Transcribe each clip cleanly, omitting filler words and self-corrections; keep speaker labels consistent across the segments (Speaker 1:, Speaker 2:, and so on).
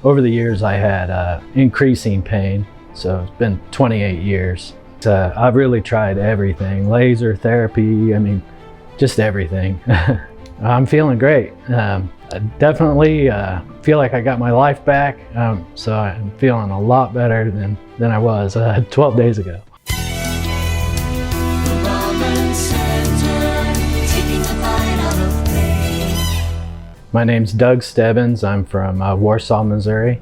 Speaker 1: Over the years, I had increasing pain, so it's been 28 years. I've really tried everything, laser therapy, I mean, just everything. I'm feeling great. I definitely feel like I got my life back, so I'm feeling a lot better than I was 12 days ago. My name's Doug Stebbins. I'm from Warsaw, Missouri.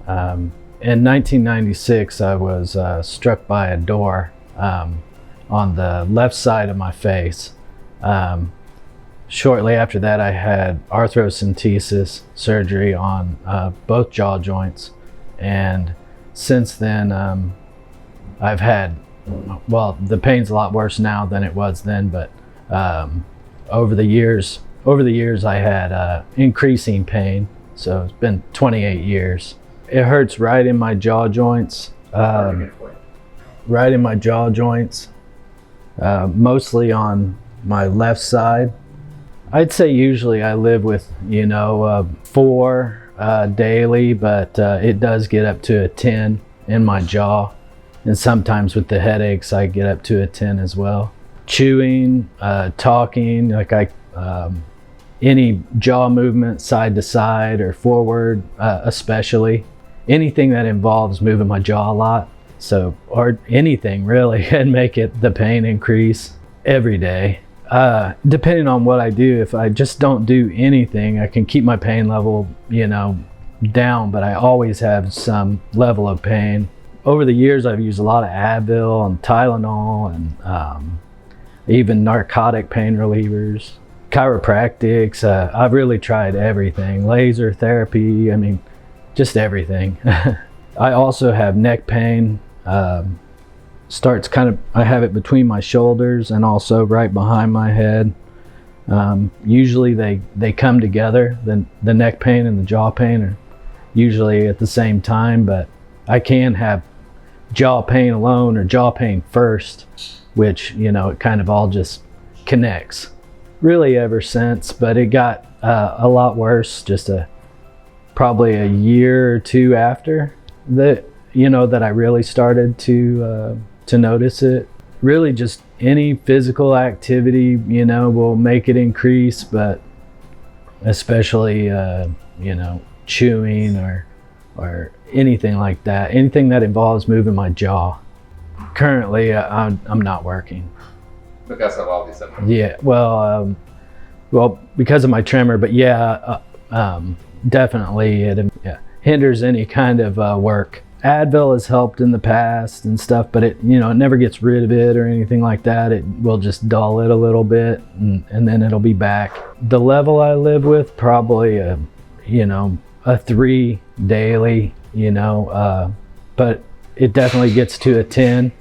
Speaker 1: In 1996, I was struck by a door on the left side of my face. Shortly after that, I had arthrocentesis surgery on both jaw joints. And since then, I've had, well, the pain's a lot worse now than it was then, but over the years, I had increasing pain, so it's been 28 years. It hurts right in my jaw joints, mostly on my left side. I'd say usually I live with, 4 daily, but it does get up to a 10 in my jaw. And sometimes with the headaches, I get up to a 10 as well. Chewing, talking, any jaw movement side to side or forward, especially. Anything that involves moving my jaw a lot. So, or anything really, can make the pain increase every day. Depending on what I do, if I just don't do anything, I can keep my pain level, down, but I always have some level of pain. Over the years, I've used a lot of Advil and Tylenol and even narcotic pain relievers. Chiropractics, I've really tried everything. Laser therapy, I mean, just everything. I also have neck pain. I have it between my shoulders and also right behind my head. Usually they come together. The neck pain and the jaw pain are usually at the same time, but I can have jaw pain alone or jaw pain first, which, it kind of all just connects. Really ever since, but it got a lot worse probably a year or two after that, that I really started to notice it. Really just any physical activity, will make it increase, but especially, chewing or anything like that, anything that involves moving my jaw. Currently, I'm not working.
Speaker 2: Because of all these symptoms?
Speaker 1: Yeah, well, because of my tremor, but definitely it hinders any kind of work. Advil has helped in the past and stuff, but it never gets rid of it or anything like that. It will just dull it a little bit and then it'll be back. The level I live with, probably a 3 daily, but it definitely gets to a 10,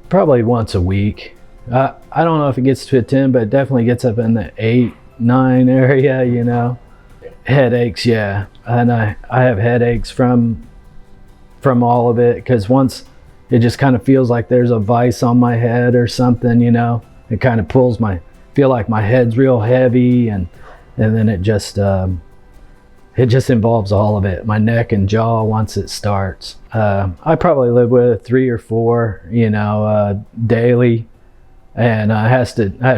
Speaker 1: probably once a week. I don't know if it gets to a 10, but it definitely gets up in the 8, 9 area, Headaches, yeah. And I have headaches from all of it, because once it just kind of feels like there's a vice on my head or something, it kind of feel like my head's real heavy, and then it just involves all of it, my neck and jaw once it starts. I probably live with 3 or 4, daily. And I have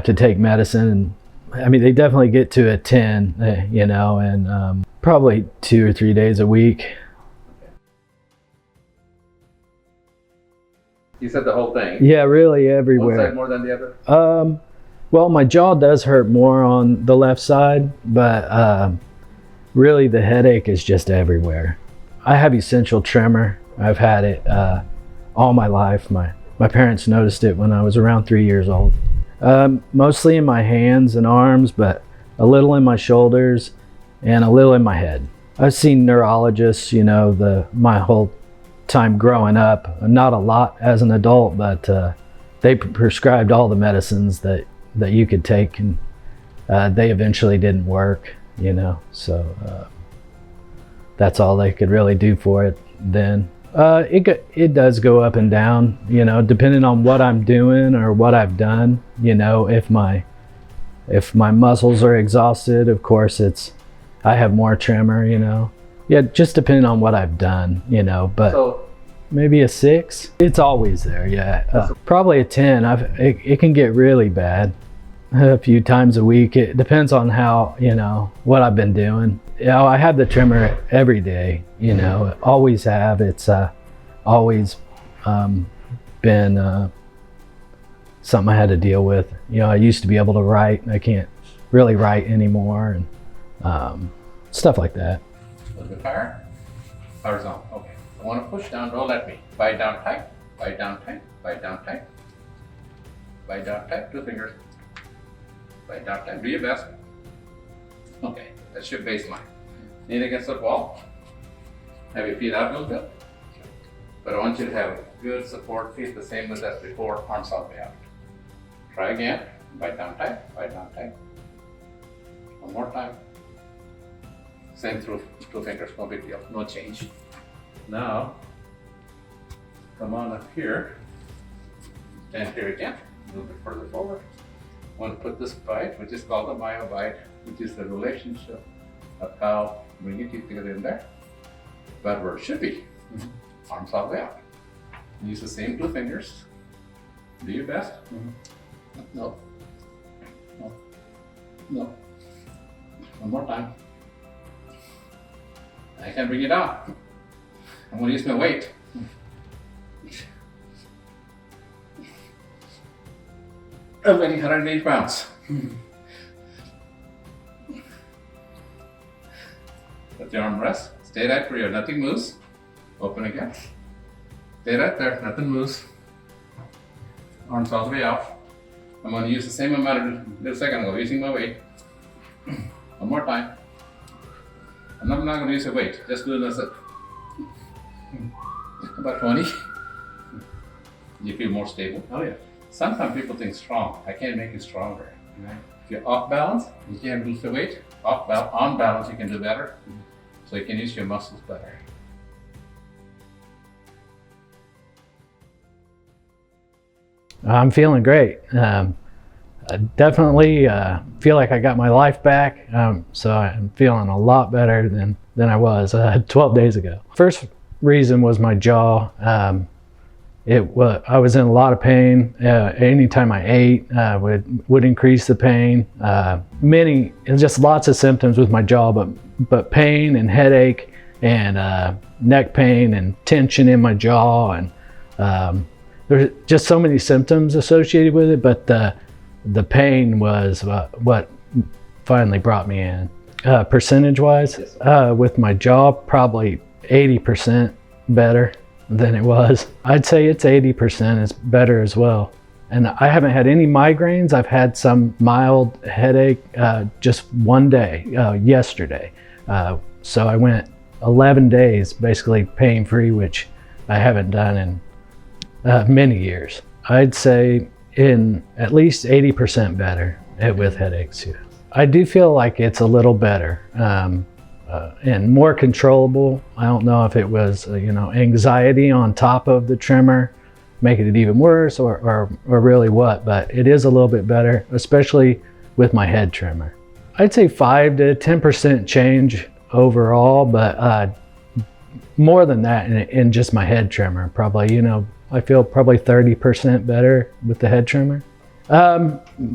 Speaker 1: to take medicine, and I mean, they definitely get to a 10, and probably 2 or 3 days a week.
Speaker 2: You said the whole thing?
Speaker 1: Yeah, really everywhere.
Speaker 2: One side more than the other?
Speaker 1: Well, my jaw does hurt more on the left side, but really the headache is just everywhere. I have essential tremor. I've had it all my life. My parents noticed it when I was around 3 years old. Mostly in my hands and arms, but a little in my shoulders and a little in my head. I've seen neurologists, my whole time growing up. Not a lot as an adult, but they prescribed all the medicines that you could take, and they eventually didn't work, so that's all they could really do for it then. It does go up and down, depending on what I'm doing or what I've done. If my muscles are exhausted, of course I have more tremor, Yeah, just depending on what I've done, you know, but
Speaker 2: So,
Speaker 1: maybe a 6. It's always there, yeah. Probably a 10. It can get really bad a few times a week. It depends on how, you know, what I've been doing. You know, I have the trimmer every day, you know, always have. It's always been something I had to deal with. You know, I used to be able to write. I can't really write anymore, and stuff like that.
Speaker 2: a little bit higher. Horizontal. Okay. I want to push down. Roll at me. Bite down tight. Bite down tight. Bite down tight. Bite down tight. 2 fingers. Bite down tight. Do your best. Okay. That's your baseline. Lean against the wall. Have your feet out a little bit. But I want you to have good support feet, the same as before. Arms all the way out. Try again. Bite down tight. Bite down tight. One more time. Same through 2 fingers, no big deal, no change. Now, come on up here. Stand here again, a little bit further forward. I want to put this bite, which is called the myobite, which is the relationship of how bring your teeth together in there. But where it should be, arms all the way out. Use the same 2 fingers. Do your best. No. No. No. One more time. I can bring it down. I'm going to use my weight. I'm weighing 180 pounds. Let your arm rest. Stay right where nothing moves. Open again. Stay right there, nothing moves. Arms all the way out. I'm going to use the same amount of a second ago, using my weight. One more time. And I'm not going to use a weight, just do this. About 20. You feel more stable.
Speaker 3: Oh yeah.
Speaker 2: Sometimes people think strong. I can't make you stronger. Right? If you're off balance, you can't lose the weight. On balance, you can do better. So you can use your muscles better.
Speaker 1: I'm feeling great. I definitely feel like I got my life back, so I'm feeling a lot better than I was 12 days ago. First reason was my jaw. I was in a lot of pain. Anytime I ate would increase the pain. Just lots of symptoms with my jaw, but pain and headache and neck pain and tension in my jaw, and there's just so many symptoms associated with it, but the pain was what finally brought me in. Percentage-wise, with my jaw, probably 80% better than it was. I'd say it's 80% is better as well. And I haven't had any migraines. I've had some mild headache just one day, yesterday. So I went 11 days basically pain-free, which I haven't done in many years. I'd say in at least 80% better with headaches. Yeah. I do feel like it's a little better and more controllable. I don't know if it was anxiety on top of the trimmer making it even worse or really what, but it is a little bit better, especially with my head trimmer. I'd say 5 to 10% change overall, but more than that in just my head trimmer. Probably, I feel probably 30% better with the head trimmer.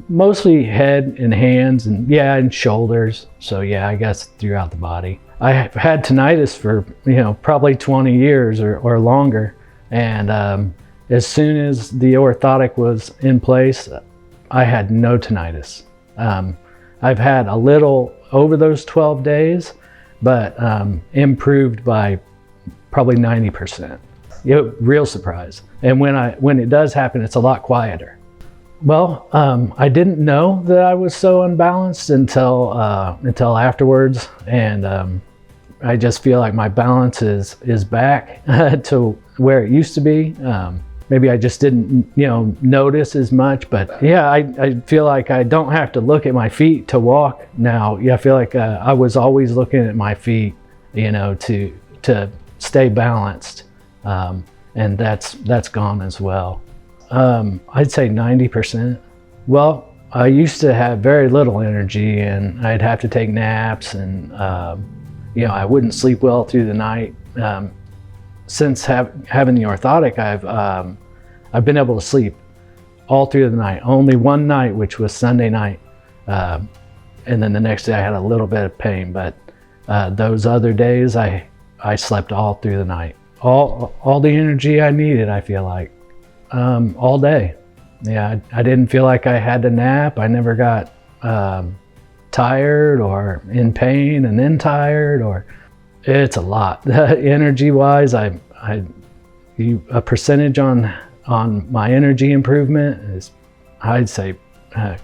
Speaker 1: Mostly head and hands and shoulders. So yeah, I guess throughout the body. I have had tinnitus for, probably 20 years or longer. And as soon as the orthotic was in place, I had no tinnitus. I've had a little over those 12 days, but improved by probably 90%. Real surprise. And when it does happen, it's a lot quieter. Well, I didn't know that I was so unbalanced until afterwards, and I just feel like my balance is back to where it used to be. Maybe I just didn't, notice as much, but yeah, I feel like I don't have to look at my feet to walk now. Yeah, I feel like I was always looking at my feet, to stay balanced, and that's gone as well. I'd say 90%. Well, I used to have very little energy, and I'd have to take naps, and I wouldn't sleep well through the night. Since having the orthotic, I've been able to sleep all through the night. Only one night, which was Sunday night, and then the next day I had a little bit of pain. But those other days, I slept all through the night. All the energy I needed, I feel like, all day. Yeah, I didn't feel like I had to nap. I never got tired or in pain and then tired, or it's a lot. Energy-wise, a percentage on my energy improvement is, I'd say,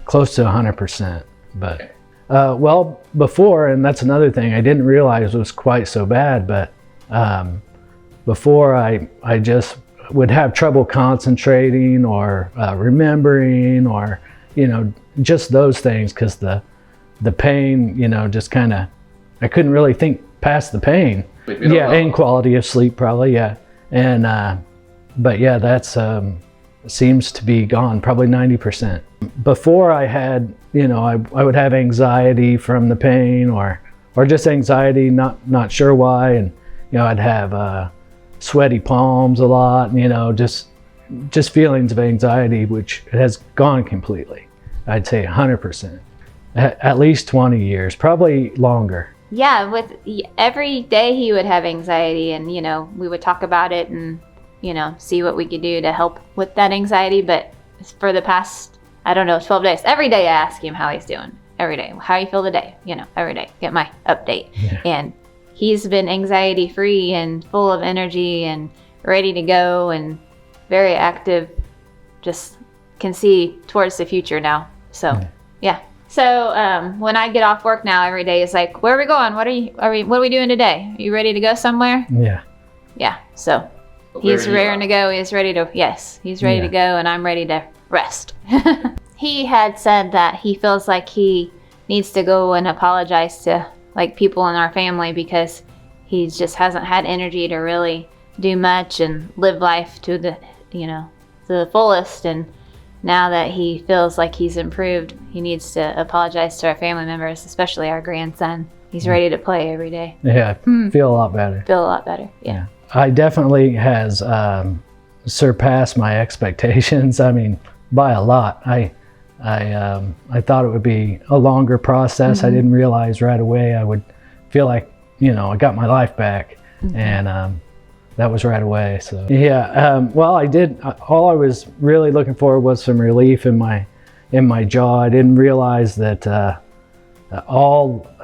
Speaker 1: close to 100%. But well, before, and that's another thing I didn't realize was quite so bad, but before I just would have trouble concentrating or remembering, or just those things, because the pain, just kind of, I couldn't really think past the pain. Yeah, and quality of sleep probably, yeah. And but yeah, that's seems to be gone, probably 90%. Before I had, I would have anxiety from the pain, or just anxiety, not sure why, and I'd have sweaty palms a lot, and just feelings of anxiety, which has gone completely. I'd say 100%. At least 20 years, probably longer.
Speaker 3: Yeah, with every day he would have anxiety, and we would talk about it and see what we could do to help with that anxiety. But for the past, 12 days, every day I ask him how he's doing. Every day, how you feel today? Every day, get my update. Yeah. And he's been anxiety free and full of energy and ready to go and very active. Just can see towards the future now. So yeah. So when I get off work now, every day is like, where are we going? What are we doing today? Are you ready to go somewhere?
Speaker 1: Yeah.
Speaker 3: Yeah. So he's raring to go. He's ready to go, and I'm ready to rest. He had said that he feels like he needs to go and apologize to people in our family, because he just hasn't had energy to really do much and live life to the fullest. And now that he feels like he's improved, he needs to apologize to our family members, especially our grandson. He's ready to play every day.
Speaker 1: Yeah, feel a lot better.
Speaker 3: Yeah.
Speaker 1: I definitely has surpassed my expectations. I mean, by a lot. I thought it would be a longer process. I didn't realize right away I would feel like, I got my life back, and that was right away. So yeah, well, I did. All I was really looking for was some relief in my jaw. I didn't realize that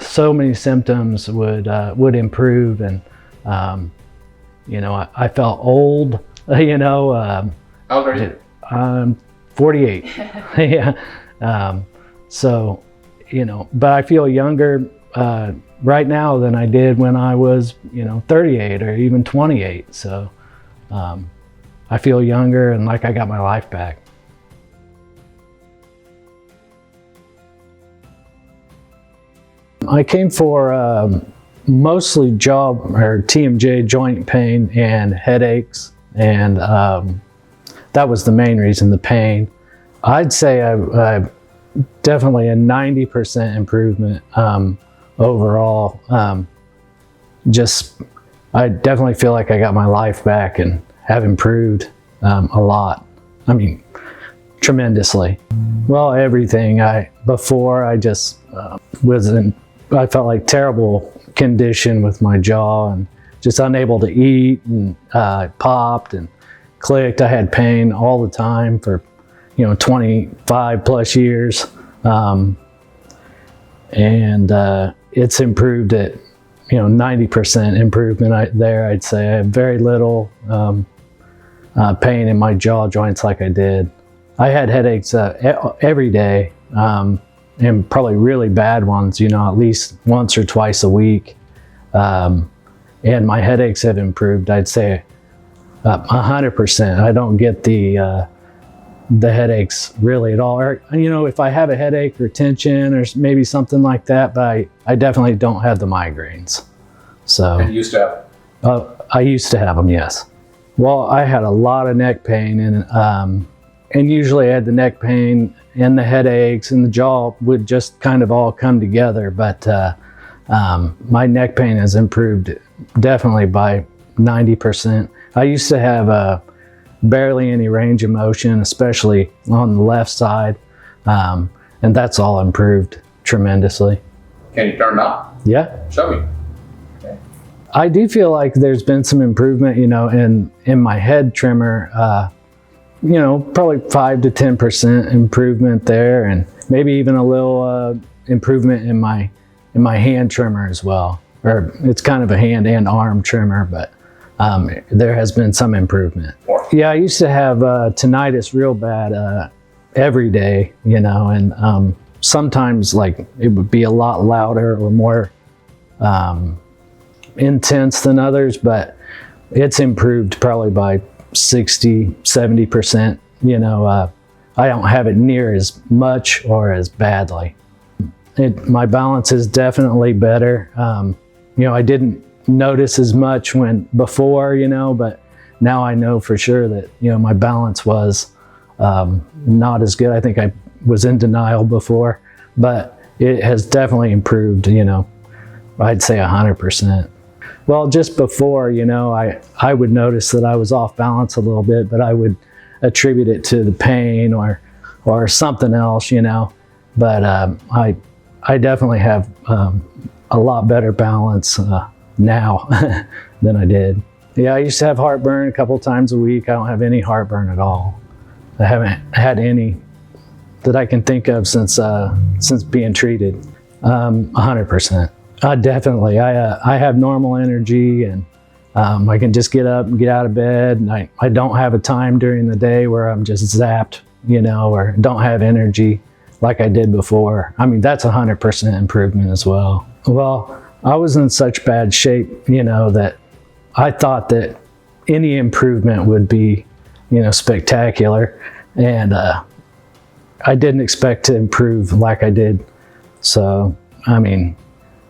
Speaker 1: so many symptoms would improve, and I felt old.
Speaker 2: How old are you?
Speaker 1: I'm 48. Yeah. So, but I feel younger right now than I did when I was, 38 or even 28. So I feel younger and like I got my life back. I came for mostly jaw or TMJ joint pain and headaches, and that was the main reason, the pain. I'd say I've definitely a 90% improvement overall. I definitely feel like I got my life back and have improved a lot. I mean, tremendously. Well, everything. Before I just I felt like terrible condition with my jaw and just unable to eat, and popped and clicked. I had pain all the time for 25 plus years, and it's improved at 90% improvement I'd say. I have very little pain in my jaw joints like I did. I had headaches every day, and probably really bad ones, at least once or twice a week. And my headaches have improved, I'd say 100%. I don't get the headaches really at all. Or, if I have a headache or tension or maybe something like that, but I definitely don't have the migraines. So.
Speaker 2: And you used to have?
Speaker 1: I used to have them, yes. Well, I had a lot of neck pain, and usually I had the neck pain and the headaches and the jaw would just kind of all come together. But My neck pain has improved definitely by 90%. I used to have barely any range of motion, especially on the left side, and that's all improved tremendously.
Speaker 2: Can you turn it up?
Speaker 1: Yeah.
Speaker 2: Show me. Okay.
Speaker 1: I do feel like there's been some improvement, in my head trimmer, probably 5 to 10% improvement there, and maybe even a little improvement in my hand trimmer as well. Or it's kind of a hand and arm trimmer, but there has been some improvement. Yeah, I used to have tinnitus real bad every day, and sometimes like it would be a lot louder or more intense than others, but it's improved probably by 60, 70%. I don't have it near as much or as badly. My balance is definitely better. I didn't notice as much before, but now I know for sure that, my balance was not as good. I think I was in denial before, but it has definitely improved, I'd say 100%. Well, just before, I would notice that I was off balance a little bit, but I would attribute it to the pain or something else, but I definitely have a lot better balance now than I did. Yeah, I used to have heartburn a couple times a week. I don't have any heartburn at all. I haven't had any that I can think of since being treated. 100%. Definitely. I have normal energy, and I can just get up and get out of bed, and I don't have a time during the day where I'm just zapped, or don't have energy like I did before. I mean, that's 100% improvement as well. Well, I was in such bad shape, that I thought that any improvement would be, spectacular. And I didn't expect to improve like I did. So, I mean,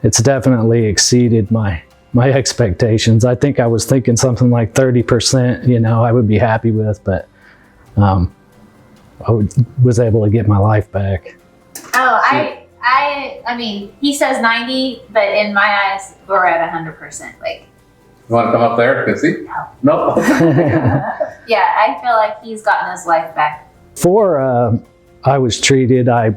Speaker 1: it's definitely exceeded my expectations. I think I was thinking something like 30%, I would be happy with, but I was able to get my life back.
Speaker 3: Oh, I mean, he says 90, but in my eyes, we're at 100%. Like,
Speaker 2: you want to come up there and see? No.
Speaker 3: Yeah, I feel like he's gotten his life back.
Speaker 1: Before I was treated, I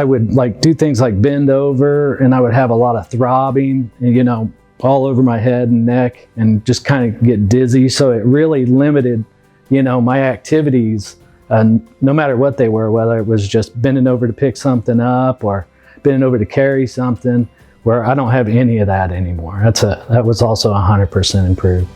Speaker 1: would like do things like bend over, and I would have a lot of throbbing, all over my head and neck, and just kind of get dizzy. So it really limited, my activities, no matter what they were, whether it was just bending over to pick something up or bending over to carry something, where I don't have any of that anymore. That was also 100% improved.